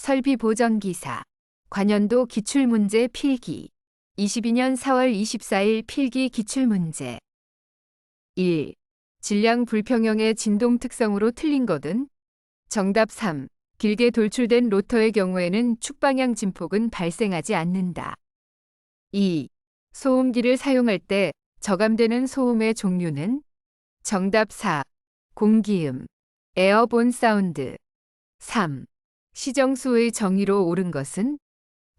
설비 보정 기사. 관연도 기출문제 필기. 22년 4월 24일 필기 기출문제. 1. 질량 불평형의 진동 특성으로 틀린 것은? 정답 3. 길게 돌출된 로터의 경우에는 축방향 진폭은 발생하지 않는다. 2. 소음기를 사용할 때 저감되는 소음의 종류는? 정답 4. 공기음, 에어본 사운드. 3. 시정수의 정의로 옳은 것은?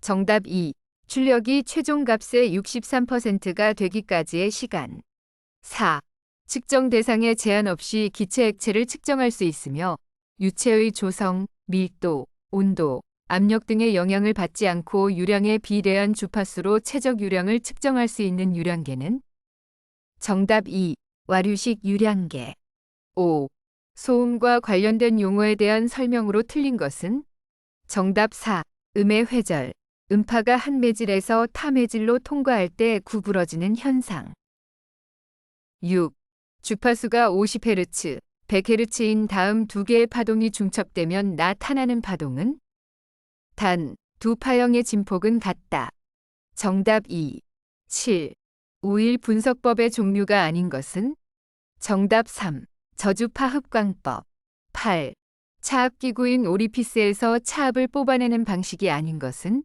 정답 2. 출력이 최종값의 63%가 되기까지의 시간. 4. 측정 대상에 제한 없이 기체 액체를 측정할 수 있으며 유체의 조성, 밀도, 온도, 압력 등의 영향을 받지 않고 유량에 비례한 주파수로 최적 유량을 측정할 수 있는 유량계는? 정답 2. 와류식 유량계. 5. 소음과 관련된 용어에 대한 설명으로 틀린 것은? 정답 4. 음의 회절. 음파가 한 매질에서 타 매질로 통과할 때 구부러지는 현상. 6. 주파수가 50Hz, 100Hz인 다음 두 개의 파동이 중첩되면 나타나는 파동은? 단, 두 파형의 진폭은 같다. 정답 2. 7. 우일 분석법의 종류가 아닌 것은? 정답 3. 저주파 흡광법. 8. 차압기구인 오리피스에서 차압을 뽑아내는 방식이 아닌 것은?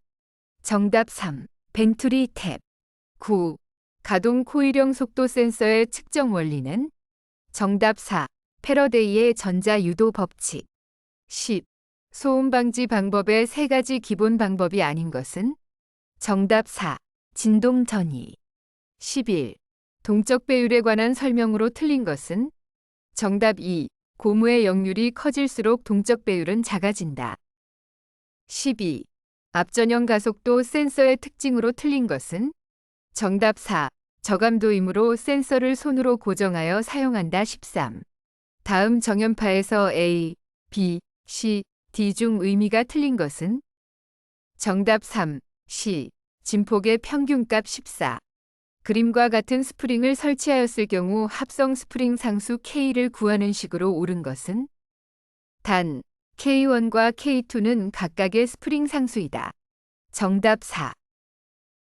정답 3. 벤투리 탭. 9. 가동 코일형 속도 센서의 측정 원리는? 정답 4. 패러데이의 전자유도 법칙. 10. 소음 방지 방법의 세 가지 기본 방법이 아닌 것은? 정답 4. 진동 전이. 11. 동적 배율에 관한 설명으로 틀린 것은? 정답 2. 고무의 역률이 커질수록 동적 배율은 작아진다. 12. 앞전형 가속도 센서의 특징으로 틀린 것은? 정답 4. 저감도이므로 센서를 손으로 고정하여 사용한다. 13. 다음 정연파에서 A, B, C, D 중 의미가 틀린 것은? 정답 3. C. 진폭의 평균값. 14. 그림과 같은 스프링을 설치하였을 경우 합성 스프링 상수 K를 구하는 식으로 옳은 것은? 단, K1과 K2는 각각의 스프링 상수이다. 정답 4.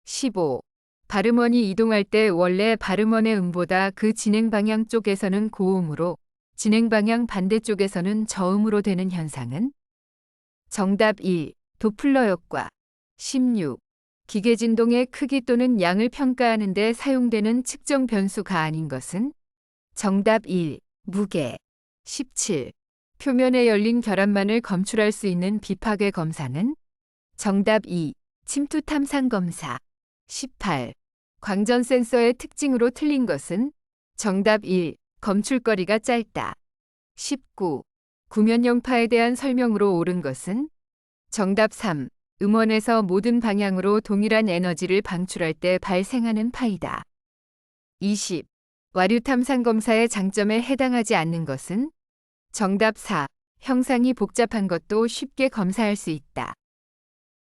15. 발음원이 이동할 때 원래 발음원의 음보다 그 진행 방향 쪽에서는 고음으로, 진행 방향 반대쪽에서는 저음으로 되는 현상은? 정답 1. 도플러 효과. 16. 기계 진동의 크기 또는 양을 평가하는 데 사용되는 측정 변수가 아닌 것은? 정답 1. 무게. 17. 표면에 열린 결합만을 검출할 수 있는 비파괴 검사는? 정답 2. 침투 탐상 검사. 18. 광전 센서의 특징으로 틀린 것은? 정답 1. 검출거리가 짧다. 19. 구면영파에 대한 설명으로 옳은 것은? 정답 3. 음원에서 모든 방향으로 동일한 에너지를 방출할 때 발생하는 파이다. 20. 와류 탐상 검사의 장점에 해당하지 않는 것은? 정답 4. 형상이 복잡한 것도 쉽게 검사할 수 있다.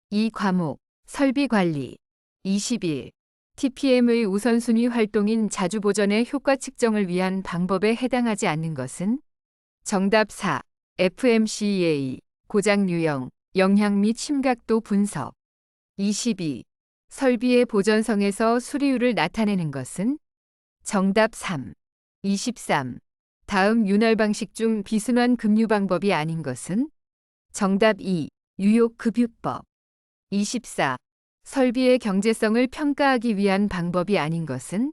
이 과목, 설비관리. 21. TPM의 우선순위 활동인 자주보전의 효과 측정을 위한 방법에 해당하지 않는 것은? 정답 4. FMCEA, 고장 유형, 영향 및 심각도 분석. 22. 설비의 보전성에서 수리율을 나타내는 것은? 정답 3. 23. 다음 윤활 방식 중 비순환 급유 방법이 아닌 것은? 정답 2. 유효급유법. 24. 설비의 경제성을 평가하기 위한 방법이 아닌 것은?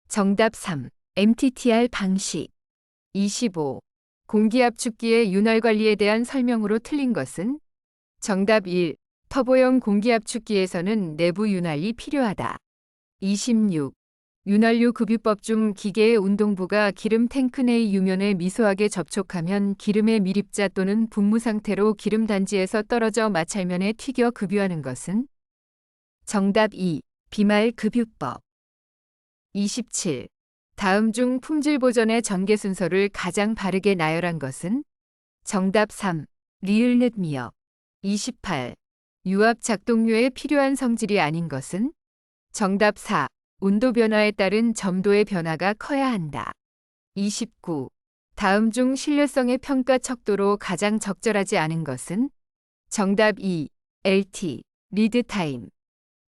정답 3. MTTR 방식. 25. 공기압축기의 윤활 관리에 대한 설명으로 틀린 것은? 정답 1. 터보형 공기압축기에서는 내부 윤활이 필요하다. 26. 윤활유 급유법 중 기계의 운동부가 기름 탱크 내의 유면에 미소하게 접촉하면 기름의 미립자 또는 분무 상태로 기름 단지에서 떨어져 마찰면에 튀겨 급유하는 것은? 정답 2. 비말 급유법. 27. 다음 중 품질 보전의 전개 순서를 가장 바르게 나열한 것은? 정답 3. 리을rit미어. 28. 유압 작동료에 필요한 성질이 아닌 것은? 정답 4. 온도 변화에 따른 점도의 변화가 커야 한다. 29. 다음 중 신뢰성의 평가 척도로 가장 적절하지 않은 것은? 정답 2. LT, 리드 타임.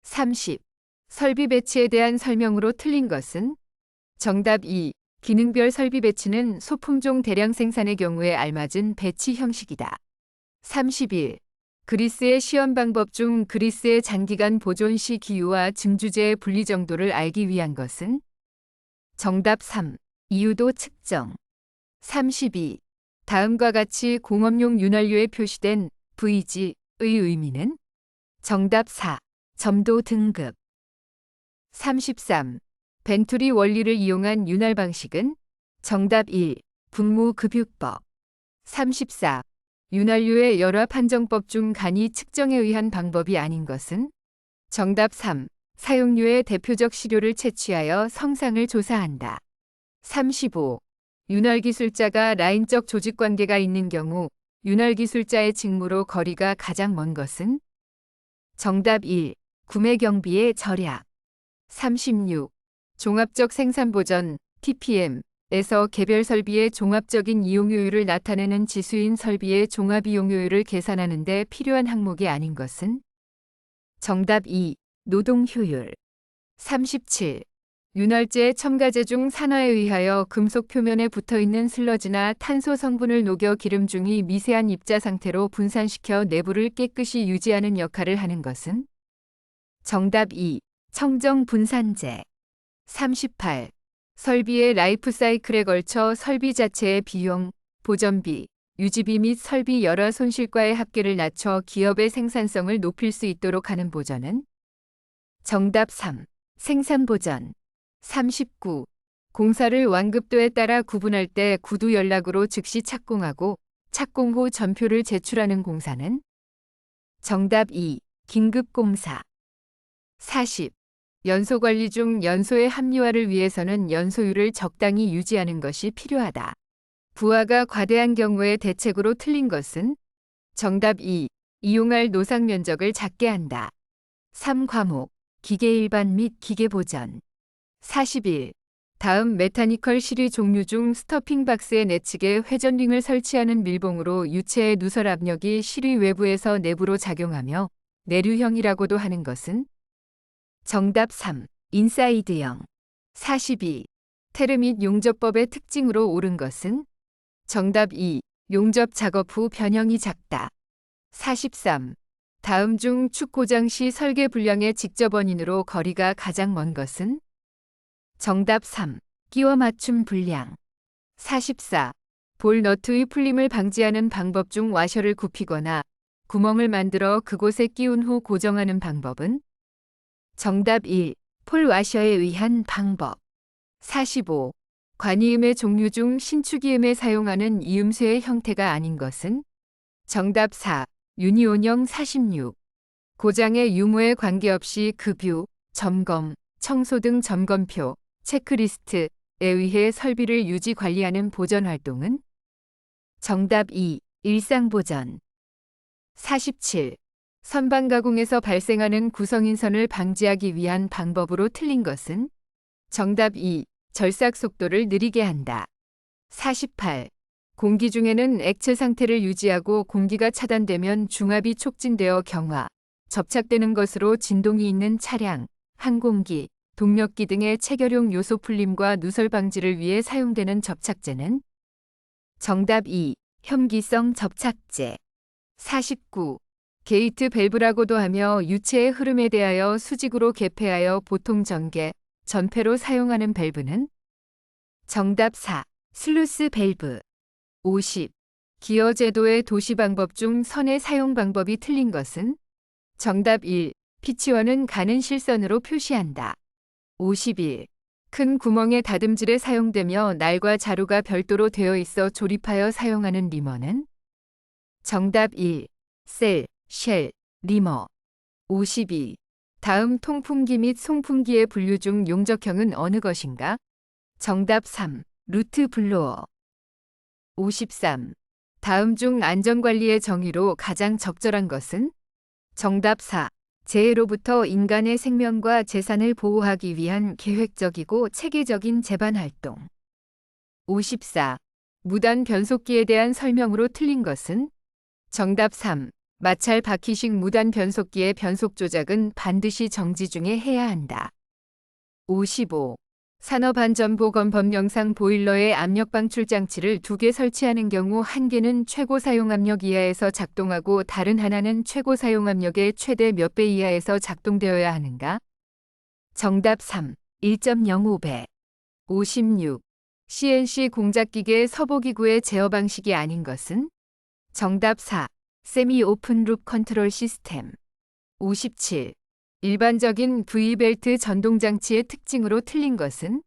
30. 설비 배치에 대한 설명으로 틀린 것은? 정답 2. 기능별 설비 배치는 소품종 대량 생산의 경우에 알맞은 배치 형식이다. 31. 그리스의 시험 방법 중 그리스의 장기간 보존 시 기유와 증주제의 분리 정도를 알기 위한 것은? 정답 3. 이유도 측정. 32. 다음과 같이 공업용 윤활유에 표시된 VG의 의미는? 정답 4. 점도 등급. 33. 벤투리 원리를 이용한 윤활 방식은? 정답 1. 분무급유법. 34. 윤활유의 열화 판정법 중 간이 측정에 의한 방법이 아닌 것은? 정답 3. 사용류의 대표적 시료를 채취하여 성상을 조사한다. 35. 윤활기술자가 라인적 조직관계가 있는 경우 윤활기술자의 직무로 거리가 가장 먼 것은? 정답 1. 구매 경비의 절약. 36. 종합적 생산보전 TPM에서 개별 설비의 종합적인 이용효율을 나타내는 지수인 설비의 종합이용효율을 계산하는 데 필요한 항목이 아닌 것은? 정답 2. 노동효율. 37. 윤활제 첨가제 중 산화에 의하여 금속 표면에 붙어있는 슬러지나 탄소 성분을 녹여 기름 중이 미세한 입자 상태로 분산시켜 내부를 깨끗이 유지하는 역할을 하는 것은? 정답 2. 청정 분산제. 38. 설비의 라이프 사이클에 걸쳐 설비 자체의 비용, 보전비, 유지비 및 설비 열화 손실과의 합계를 낮춰 기업의 생산성을 높일 수 있도록 하는 보전은? 정답 3. 생산보전. 39. 공사를 완급도에 따라 구분할 때 구두 연락으로 즉시 착공하고 착공 후 전표를 제출하는 공사는? 정답 2. 긴급공사. 40. 연소 관리 중 연소의 합리화를 위해서는 연소율을 적당히 유지하는 것이 필요하다. 부하가 과대한 경우에 대책으로 틀린 것은? 정답 2. 이용할 노상 면적을 작게 한다. 3과목. 기계 일반 및 기계 보전. 41. 다음 메카니컬 실의 종류 중 스토핑 박스의 내측에 회전링을 설치하는 밀봉으로 유체의 누설 압력이 실의 외부에서 내부로 작용하며 내류형이라고도 하는 것은? 정답 3. 인사이드형. 42. 테르 및 용접법의 특징으로 옳은 것은? 정답 2. 용접 작업 후 변형이 작다. 43. 다음 중 축 고장 시 설계 불량의 직접 원인으로 거리가 가장 먼 것은? 정답 3. 끼워 맞춤 불량. 44. 볼 너트의 풀림을 방지하는 방법 중 와셔를 굽히거나 구멍을 만들어 그곳에 끼운 후 고정하는 방법은? 정답 1. 폴 와셔에 의한 방법. 45. 관이음의 종류 중 신축이음에 사용하는 이음쇠의 형태가 아닌 것은? 정답 4. 유니온형 46. 고장의 유무에 관계없이 급유, 점검, 청소 등 점검표, 체크리스트에 의해 설비를 유지 관리하는 보전 활동은? 정답 2. 일상보전. 47. 선반 가공에서 발생하는 구성인선을 방지하기 위한 방법으로 틀린 것은? 정답 2. 절삭 속도를 느리게 한다. 48. 공기 중에는 액체 상태를 유지하고 공기가 차단되면 중압이 촉진되어 경화, 접착되는 것으로 진동이 있는 차량, 항공기, 동력기 등의 체결용 요소 풀림과 누설 방지를 위해 사용되는 접착제는? 정답 2. 혐기성 접착제. 49. 게이트 밸브라고도 하며 유체의 흐름에 대하여 수직으로 개폐하여 보통 전개, 전폐로 사용하는 밸브는? 정답 4. 슬루스 밸브. 50. 기어 제도의 도시 방법 중 선의 사용 방법이 틀린 것은? 정답 1. 피치원은 가는 실선으로 표시한다. 51. 큰 구멍의 다듬질에 사용되며 날과 자루가 별도로 되어 있어 조립하여 사용하는 리머는? 정답 1. 셀, 쉘, 리머. 52. 다음 통풍기 및 송풍기의 분류 중 용접형은 어느 것인가? 정답 3. 루트 블로어. 53. 다음 중 안전관리의 정의로 가장 적절한 것은? 정답 4. 재해로부터 인간의 생명과 재산을 보호하기 위한 계획적이고 체계적인 재반 활동. 54. 무단 변속기에 대한 설명으로 틀린 것은? 정답 3. 마찰 바퀴식 무단 변속기의 변속 조작은 반드시 정지 중에 해야 한다. 55. 산업안전보건법령상 보일러에 압력 방출 장치를 2개 설치하는 경우 한 개는 최고 사용 압력 이하에서 작동하고 다른 하나는 최고 사용 압력의 최대 몇 배 이하에서 작동되어야 하는가? 정답 3. 1.05배. 56. CNC 공작기계 서보기구의 제어 방식이 아닌 것은? 정답 4. 세미 오픈 룹 컨트롤 시스템. 57. 일반적인 V벨트 전동장치의 특징으로 틀린 것은?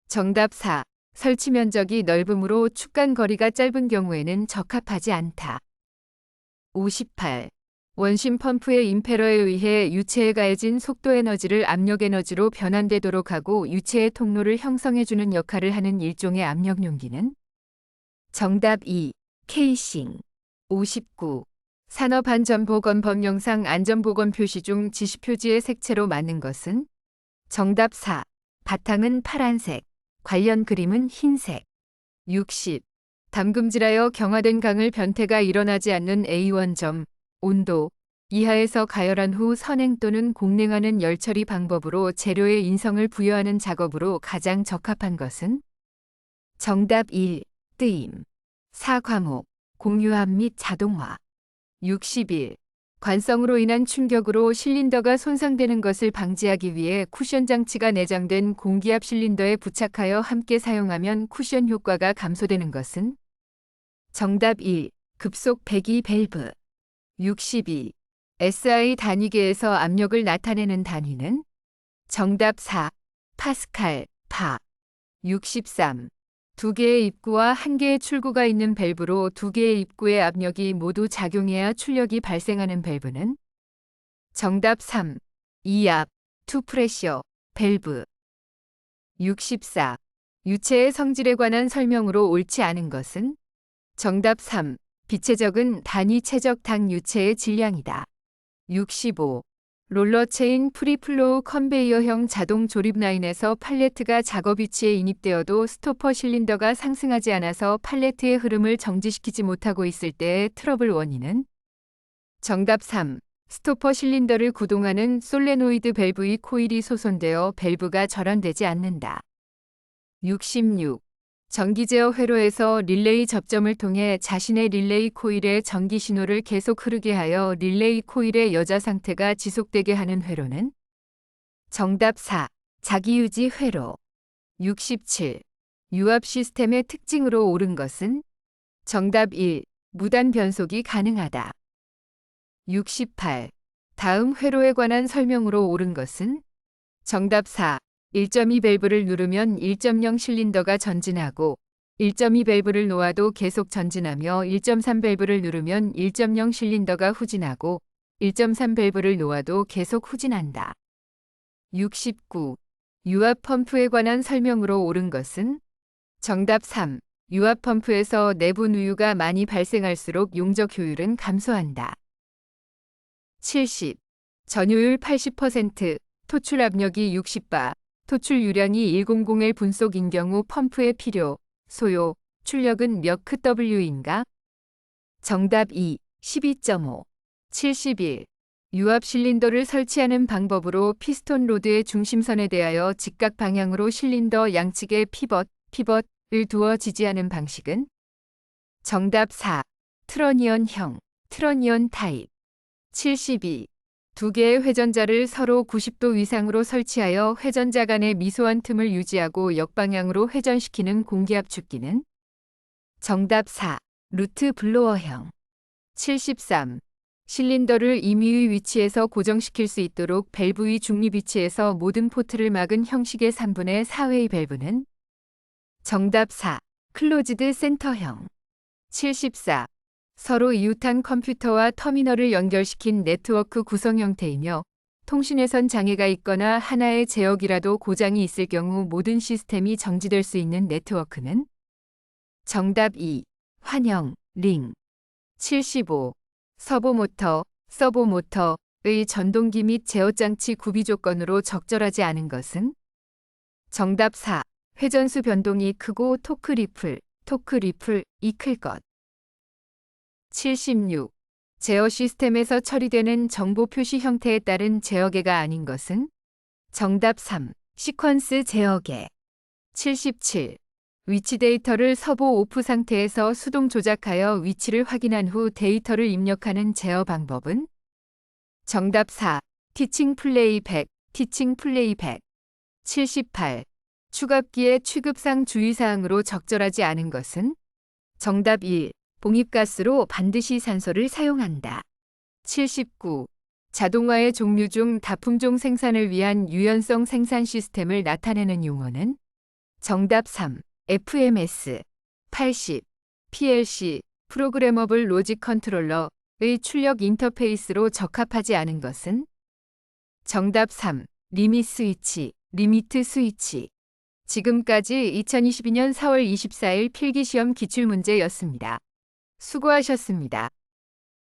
정답 4. 설치 면적이 넓으므로 축간 거리가 짧은 경우에는 적합하지 않다. 58. 원심 펌프의 임페러에 의해 유체에 가해진 속도 에너지를 압력 에너지로 변환되도록 하고 유체의 통로를 형성해주는 역할을 하는 일종의 압력 용기는? 정답 2. 케이싱. 59. 산업안전보건법령상 안전보건 표시 중 지시표지의 색채로 맞는 것은? 정답 4. 바탕은 파란색, 관련 그림은 흰색. 60. 담금질하여 경화된 강을 변태가 일어나지 않는 A1점, 온도 이하에서 가열한 후 선행 또는 공냉하는 열처리 방법으로 재료의 인성을 부여하는 작업으로 가장 적합한 것은? 정답 1. 뜨임. 4. 과목, 공유함 및 자동화. 61. 관성으로 인한 충격으로 실린더가 손상되는 것을 방지하기 위해 쿠션 장치가 내장된 공기압 실린더에 부착하여 함께 사용하면 쿠션 효과가 감소되는 것은? 정답 1. 급속 배기 밸브. 62. SI 단위계에서 압력을 나타내는 단위는? 정답 4. 파스칼, 바. 63. 2개의 입구와 1개의 출구가 있는 밸브로 2개의 입구의 압력이 모두 작용해야 출력이 발생하는 밸브는? 정답 3. 2압, 2프레셔, 밸브. 64. 유체의 성질에 관한 설명으로 옳지 않은 것은? 정답 3. 빛의 적은 단위 최적 당 유체의 질량이다. 65. 롤러체인 프리플로우 컨베이어형 자동 조립 라인에서 팔레트가 작업 위치에 인입되어도 스토퍼 실린더가 상승하지 않아서 팔레트의 흐름을 정지시키지 못하고 있을 때의 트러블 원인은? 정답 3. 스토퍼 실린더를 구동하는 솔레노이드 밸브의 코일이 소손되어 밸브가 절연되지 않는다. 66. 전기 제어 회로에서 릴레이 접점을 통해 자신의 릴레이 코일의 전기 신호를 계속 흐르게 하여 릴레이 코일의 여자 상태가 지속되게 하는 회로는? 정답 4. 자기유지 회로. 67. 유압 시스템의 특징으로 옳은 것은? 정답 1. 무단 변속이 가능하다. 68. 다음 회로에 관한 설명으로 옳은 것은? 정답 4. 1.2 밸브를 누르면 1.0 실린더가 전진하고 1.2 밸브를 놓아도 계속 전진하며 1.3 밸브를 누르면 1.0 실린더가 후진하고 1.3 밸브를 놓아도 계속 후진한다. 69. 유압 펌프에 관한 설명으로 옳은 것은? 정답 3. 유압 펌프에서 내부 누유가 많이 발생할수록 용적 효율은 감소한다. 70. 전효율 80%, 토출 압력이 60바, 토출 유량이 100L 분속인 경우 펌프의 필요, 소요, 출력은 몇 kW인가? 정답 2. 12.5. 71. 유압 실린더를 설치하는 방법으로 피스톤 로드의 중심선에 대하여 직각 방향으로 실린더 양측에 피벗을 두어 지지하는 방식은? 정답 4. 트러니언형, 트러니언 타입. 72. 2개의 회전자를 서로 90도 이상으로 설치하여 회전자 간의 미소한 틈을 유지하고 역방향으로 회전시키는 공기압축기는? 정답 4. 루트 블로어형. 73. 실린더를 임의의 위치에서 고정시킬 수 있도록 밸브의 중립 위치에서 모든 포트를 막은 형식의 3분의 4회의 밸브는? 정답 4. 클로즈드 센터형. 74. 서로 이웃한 컴퓨터와 터미널을 연결시킨 네트워크 구성 형태이며 통신회선 장애가 있거나 하나의 제역이라도 고장이 있을 경우 모든 시스템이 정지될 수 있는 네트워크는? 정답 2. 환영, 링. 75. 서보모터의 전동기 및 제어장치 구비 조건으로 적절하지 않은 것은? 정답 4. 회전수 변동이 크고 토크 리플이 클 것. 76. 제어 시스템에서 처리되는 정보 표시 형태에 따른 제어계가 아닌 것은? 정답 3. 시퀀스 제어계. 77. 위치 데이터를 서보 오프 상태에서 수동 조작하여 위치를 확인한 후 데이터를 입력하는 제어 방법은? 정답 4. 티칭 플레이백. 티칭 플레이백. 78. 추갑기의 취급상 주의사항으로 적절하지 않은 것은? 정답 1. 봉입가스로 반드시 산소를 사용한다. 79. 자동화의 종류 중 다품종 생산을 위한 유연성 생산 시스템을 나타내는 용어는? 정답 3. FMS. 80. PLC, 프로그래머블 로직 컨트롤러의 출력 인터페이스로 적합하지 않은 것은? 정답 3. 리미트 스위치, 리미트 스위치. 지금까지 2022년 4월 24일 필기시험 기출문제였습니다. 수고하셨습니다.